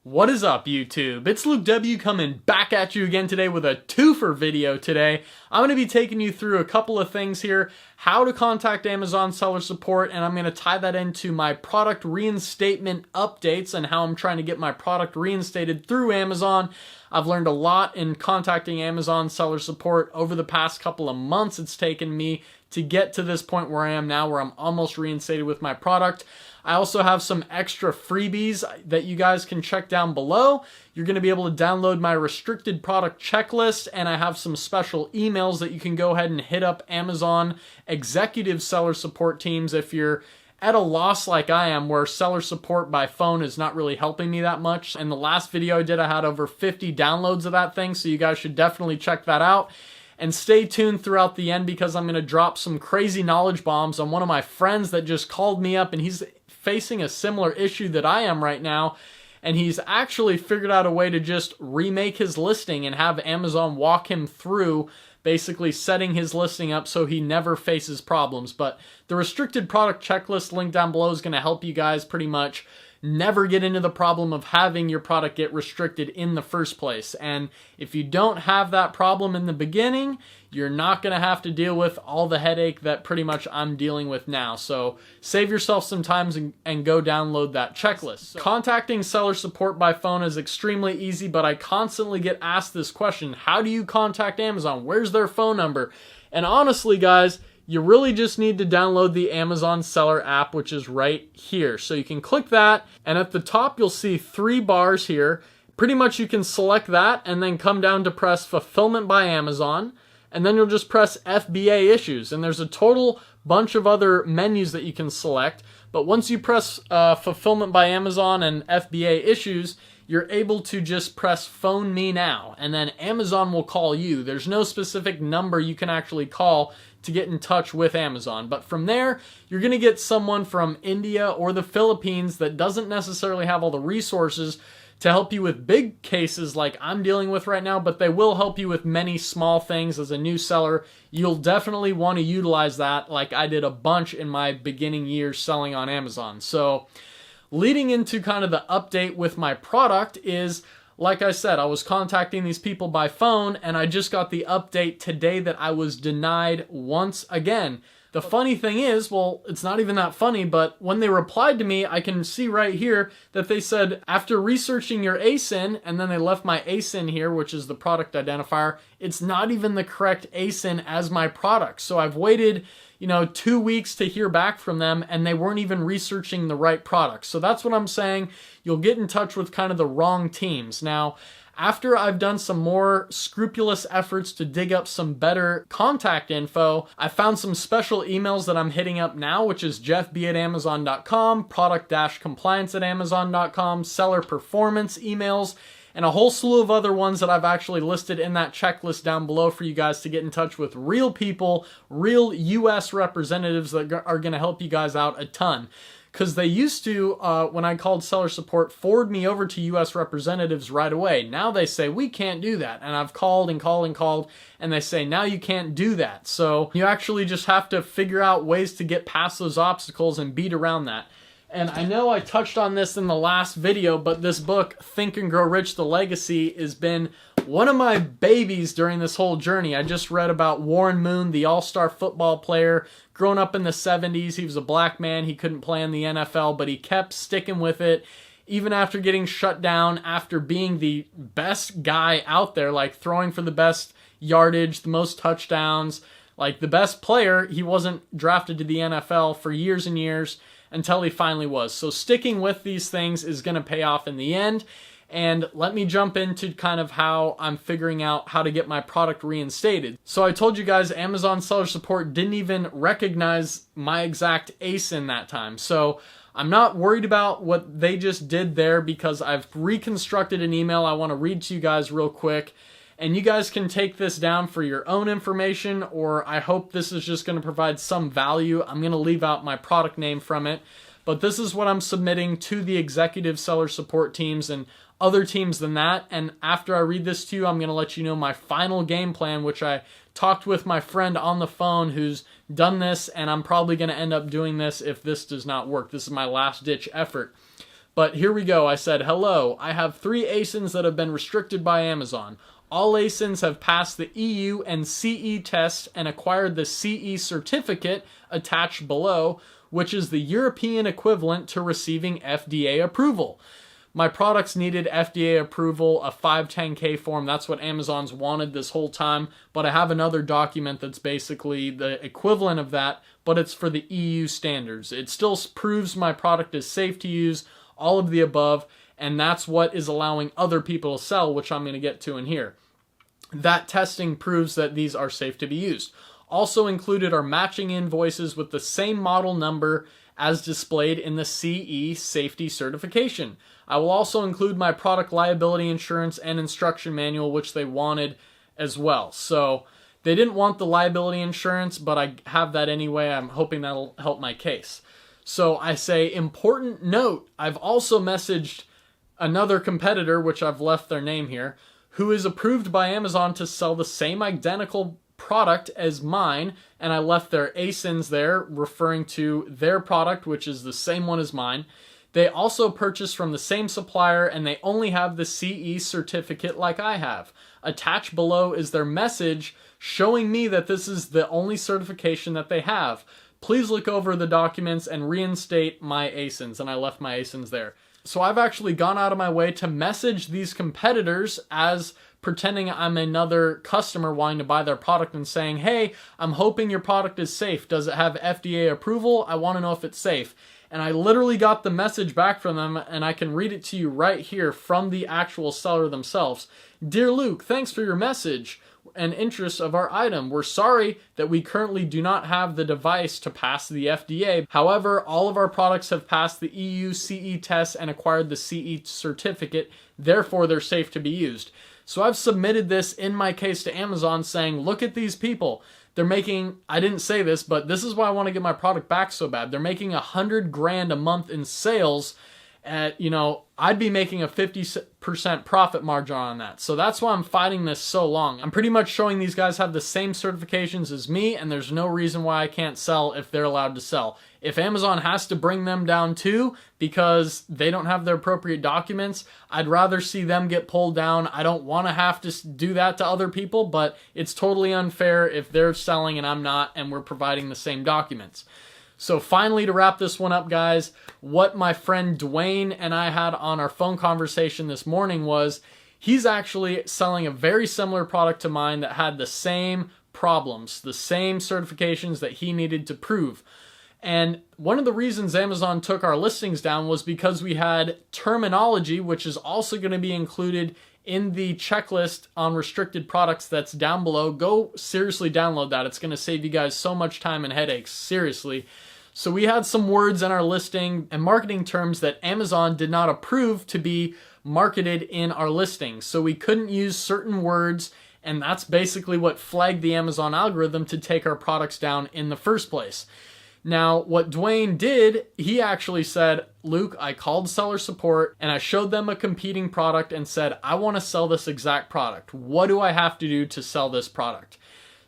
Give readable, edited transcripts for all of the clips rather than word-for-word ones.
What is up, YouTube? It's Luke W coming back at you again today with a twofer video today. I'm going to be taking you through a couple of things here, how to contact Amazon seller support, and I'm going to tie that into my product reinstatement updates and how I'm trying to get my product reinstated through Amazon. I've learned a lot in contacting Amazon seller support over the past couple of months. It's taken me to get to this point where I am now, where I'm almost reinstated with my product. I also have some extra freebies that you guys can check down below. You're going to be able to download my restricted product checklist, and I have some special emails that you can go ahead and hit up Amazon executive seller support teams if you're at a loss like I am, where seller support by phone is not really helping me that much. In the last video I did, I had over 50 downloads of that thing, so you guys should definitely check that out. And stay tuned throughout the end, because I'm going to drop some crazy knowledge bombs on one of my friends that just called me up, and he's facing a similar issue that I am right now. And he's actually figured out a way to just remake his listing and have Amazon walk him through basically setting his listing up so he never faces problems. But the restricted product checklist link down below is going to help you guys pretty much never get into the problem of having your product get restricted in the first place. And if you don't have that problem in the beginning, you're not going to have to deal with all the headache that pretty much I'm dealing with now. So save yourself some time and go download that checklist. Contacting seller support by phone is extremely easy, but I constantly get asked this question: how do you contact Amazon? Where's their phone number? And honestly, guys, you really just need to download the Amazon Seller app, which is right here. So you can click that, and at the top you'll see 3 bars here. Pretty much you can select that and then come down to press Fulfillment by Amazon, and then you'll just press FBA issues. And there's a total bunch of other menus that you can select, but once you press Fulfillment by Amazon and FBA issues, you're able to just press Phone Me Now, and then Amazon will call you. There's no specific number you can actually call to get in touch with Amazon. But from there, you're going to get someone from India or the Philippines that doesn't necessarily have all the resources to help you with big cases like I'm dealing with right now, but they will help you with many small things. As a new seller, you'll definitely want to utilize that, like I did a bunch in my beginning years selling on Amazon. So leading into kind of the update with my product is, like I said, I was contacting these people by phone, and I just got the update today that I was denied once again. The funny thing is, well, it's not even that funny, but when they replied to me, I can see right here that they said, after researching your ASIN, and then they left my ASIN here, which is the product identifier, it's not even the correct ASIN as my product. So I've waited 2 weeks to hear back from them, and they weren't even researching the right product. So that's what I'm saying. You'll get in touch with kind of the wrong teams. Now, after I've done some more scrupulous efforts to dig up some better contact info, I found some special emails that I'm hitting up now, which is jeffb@amazon.com, product-compliance@amazon.com, seller performance emails, and a whole slew of other ones that I've actually listed in that checklist down below for you guys to get in touch with real people, real US representatives that are going to help you guys out a ton. Because they used to, when I called seller support, forward me over to US representatives right away. Now they say, we can't do that. And I've called and called and called, and they say, now you can't do that. So you actually just have to figure out ways to get past those obstacles and beat around that. And I know I touched on this in the last video, but this book, Think and Grow Rich, The Legacy, has been one of my babies during this whole journey. I just read about Warren Moon, the all-star football player. Growing up in the 70s, he was a black man. He couldn't play in the NFL, but he kept sticking with it. Even after getting shut down, after being the best guy out there, like throwing for the best yardage, the most touchdowns, like the best player, he wasn't drafted to the NFL for years and years until he finally was. So sticking with these things is going to pay off in the end. And let me jump into kind of how I'm figuring out how to get my product reinstated. So I told you guys Amazon seller support didn't even recognize my exact ASIN that time. So I'm not worried about what they just did there, because I've reconstructed an email I want to read to you guys real quick. And you guys can take this down for your own information, or I hope this is just going to provide some value. I'm going to leave out my product name from it. But this is what I'm submitting to the executive seller support teams and other teams than that. And after I read this to you, I'm going to let you know my final game plan, which I talked with my friend on the phone who's done this, and I'm probably going to end up doing this if this does not work. This is my last ditch effort. But here we go. I said, hello, I have 3 ASINs that have been restricted by Amazon. All ASINs have passed the EU and CE tests and acquired the CE certificate attached below, which is the European equivalent to receiving FDA approval. My products needed FDA approval, a 510K form. That's what Amazon's wanted this whole time. But I have another document that's basically the equivalent of that, but it's for the EU standards. It still proves my product is safe to use, all of the above, and that's what is allowing other people to sell, which I'm going to get to in here. That testing proves that these are safe to be used. Also included are matching invoices with the same model number as displayed in the CE safety certification. I will also include my product liability insurance and instruction manual, which they wanted as well. So they didn't want the liability insurance, but I have that anyway. I'm hoping that'll help my case. So I say, important note, I've also messaged another competitor, which I've left their name here, who is approved by Amazon to sell the same identical product as mine, and I left their ASINs there referring to their product, which is the same one as mine. They also purchased from the same supplier, and they only have the CE certificate like I have. Attached below is their message showing me that this is the only certification that they have. Please look over the documents and reinstate my ASINs, and I left my ASINs there. So I've actually gone out of my way to message these competitors as pretending I'm another customer wanting to buy their product and saying, hey, I'm hoping your product is safe. Does it have FDA approval? I want to know if it's safe. And I literally got the message back from them, and I can read it to you right here from the actual seller themselves. Dear Luke, thanks for your message and interest of our item. We're sorry that we currently do not have the device to pass the FDA. However, all of our products have passed the EU CE tests and acquired the CE certificate. Therefore, they're safe to be used. So I've submitted this in my case to Amazon saying, look at these people. They're making, I didn't say this, but this is why I want to get my product back so bad. They're making $100,000 a month in sales. At, I'd be making a 50% profit margin on that. So that's why I'm fighting this so long. I'm pretty much showing these guys have the same certifications as me, and there's no reason why I can't sell if they're allowed to sell. If Amazon has to bring them down too because they don't have their appropriate documents, I'd rather see them get pulled down. I don't want to have to do that to other people, but it's totally unfair if they're selling and I'm not, and we're providing the same documents. So finally, to wrap this one up, guys, what my friend Dwayne and I had on our phone conversation this morning was he's actually selling a very similar product to mine that had the same problems, the same certifications that he needed to prove. And one of the reasons Amazon took our listings down was because we had terminology, which is also going to be included in the checklist on restricted products that's down below. Go seriously download that. It's going to save you guys so much time and headaches. Seriously. So we had some words in our listing and marketing terms that Amazon did not approve to be marketed in our listing. So we couldn't use certain words, and that's basically what flagged the Amazon algorithm to take our products down in the first place. Now, what Dwayne did, he actually said, Luke, I called seller support and I showed them a competing product and said, I want to sell this exact product. What do I have to do to sell this product?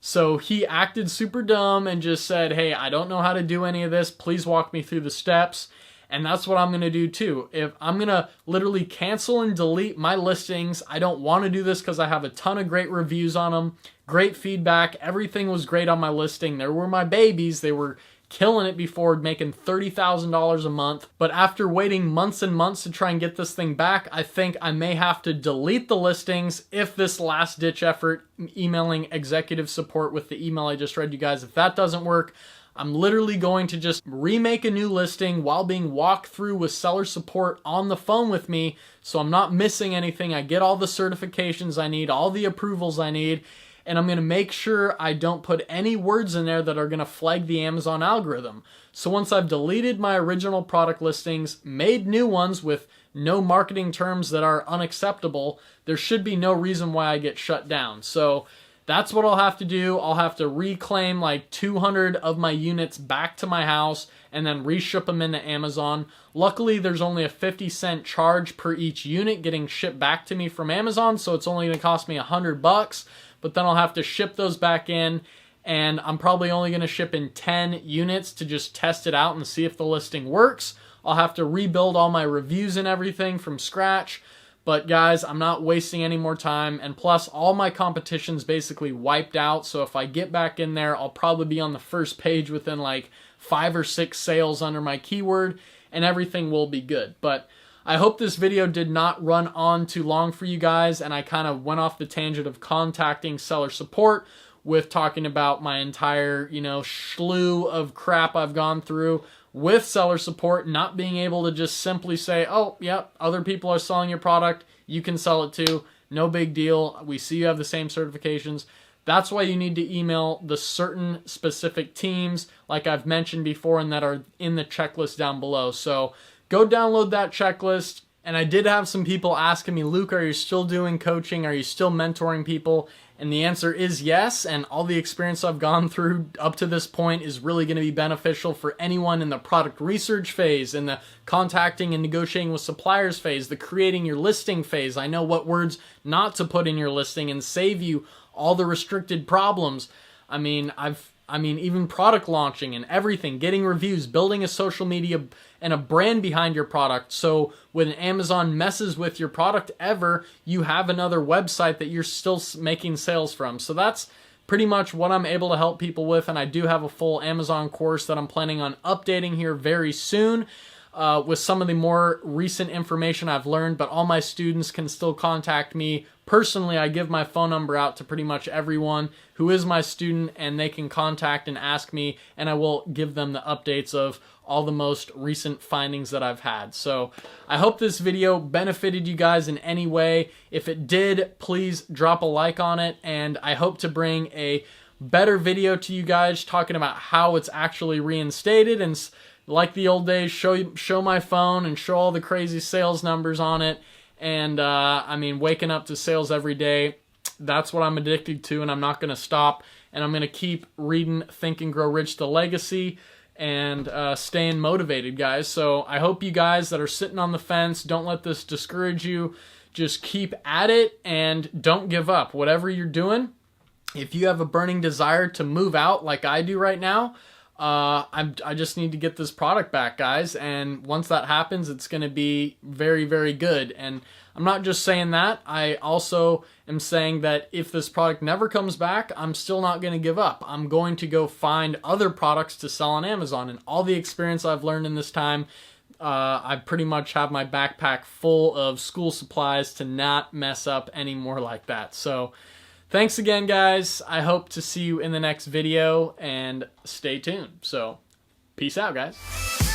So he acted super dumb and just said, hey, I don't know how to do any of this. Please walk me through the steps. And that's what I'm going to do too. If I'm going to literally cancel and delete my listings, I don't want to do this because I have a ton of great reviews on them, great feedback. Everything was great on my listing. There were my babies. They were killing it before, making $30,000 a month. But after waiting months and months to try and get this thing back, I think I may have to delete the listings if this last ditch effort, emailing executive support with the email I just read you guys, if that doesn't work, I'm literally going to just remake a new listing while being walked through with seller support on the phone with me, so I'm not missing anything. I get all the certifications I need, all the approvals I need, and I'm going to make sure I don't put any words in there that are going to flag the Amazon algorithm. So once I've deleted my original product listings, made new ones with no marketing terms that are unacceptable, there should be no reason why I get shut down. So that's what I'll have to do. I'll have to reclaim like 200 of my units back to my house and then reship them into Amazon. Luckily, there's only a 50-cent charge per each unit getting shipped back to me from Amazon, so it's only going to cost me $100. But then I'll have to ship those back in, and I'm probably only going to ship in 10 units to just test it out and see if the listing works. I'll have to rebuild all my reviews and everything from scratch. But guys, I'm not wasting any more time, and plus all my competition's basically wiped out, so if I get back in there, I'll probably be on the first page within like 5 or 6 sales under my keyword, and everything will be good. But I hope this video did not run on too long for you guys, and I kind of went off the tangent of contacting seller support with talking about my entire, slew of crap I've gone through with seller support, not being able to just simply say, oh, yep, other people are selling your product, you can sell it too, no big deal, we see you have the same certifications. That's why you need to email the certain specific teams, like I've mentioned before, and that are in the checklist down below. So go download that checklist. And I did have some people asking me, Luke, are you still doing coaching? Are you still mentoring people? And the answer is yes, and all the experience I've gone through up to this point is really going to be beneficial for anyone in the product research phase, in the contacting and negotiating with suppliers phase, the creating your listing phase. I know what words not to put in your listing and save you all the restricted problems. I mean, even product launching and everything, getting reviews, building a social media and a brand behind your product. So when Amazon messes with your product ever, you have another website that you're still making sales from. So that's pretty much what I'm able to help people with. And I do have a full Amazon course that I'm planning on updating here very soon. With some of the more recent information I've learned, but all my students can still contact me. Personally, I give my phone number out to pretty much everyone who is my student, and they can contact and ask me, and I will give them the updates of all the most recent findings that I've had. So I hope this video benefited you guys in any way. If it did, please drop a like on it, and I hope to bring a better video to you guys talking about how it's actually reinstated, and like the old days, show my phone and show all the crazy sales numbers on it. And waking up to sales every day, that's what I'm addicted to, and I'm not going to stop. And I'm going to keep reading Think and Grow Rich, The Legacy, and staying motivated, guys. So I hope you guys that are sitting on the fence, don't let this discourage you. Just keep at it and don't give up. Whatever you're doing, if you have a burning desire to move out like I do right now, I just need to get this product back, guys, and once that happens, it's going to be very, very good. And I'm not just saying that, I also am saying that if this product never comes back, I'm still not going to give up. I'm going to go find other products to sell on Amazon, and all the experience I've learned in this time, I pretty much have my backpack full of school supplies to not mess up anymore like that. So thanks again, guys. I hope to see you in the next video, and stay tuned. So, peace out, guys.